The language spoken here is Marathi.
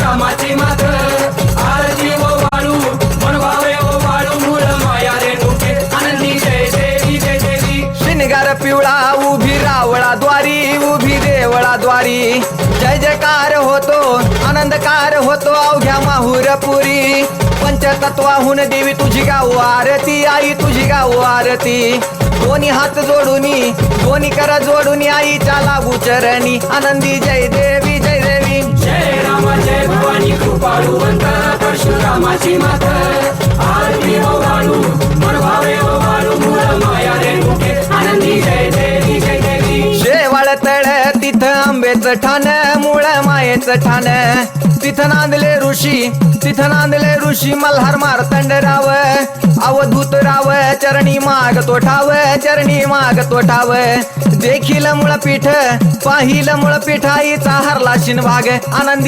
परशुरामाची मात आरती ओ वाळू मनभावे ओ वाळू मूळ माया रेणुके आनंदी जय देवी जय देवी शिनगार पिवळा उभी रावळाद्वारी उभी देवळाद्वारी जय जयकार होतो आनंदकार होतो अवघ्या माहुरपुरी पंचतत्वाहून देवी तुझी गाव आरती आई तुझी गाव आरती दोन्ही हात जोडूनी दोन्ही कर जोडूनी आईच्या लागू चरणी आनंदी जय देवी जय देवी जय राम जय भवानी कृपाळुवंत परशुरामाची मात आरती ओ वाळू मनभावे ओ वाळू मूळ माया रेणुके आनंदी जय देवी जय देवी शेवाळ तळ तिथं आंबेचं ठाण मूळ मायेचं ठाण तिथं नांदले ऋषी मल्हार मार्तंड राव अवधूत राव चरणी माग तो ठाव देखील मुळपीठ पाहिलं मुळपीठ आईचा हरला शिनभाग आनंदी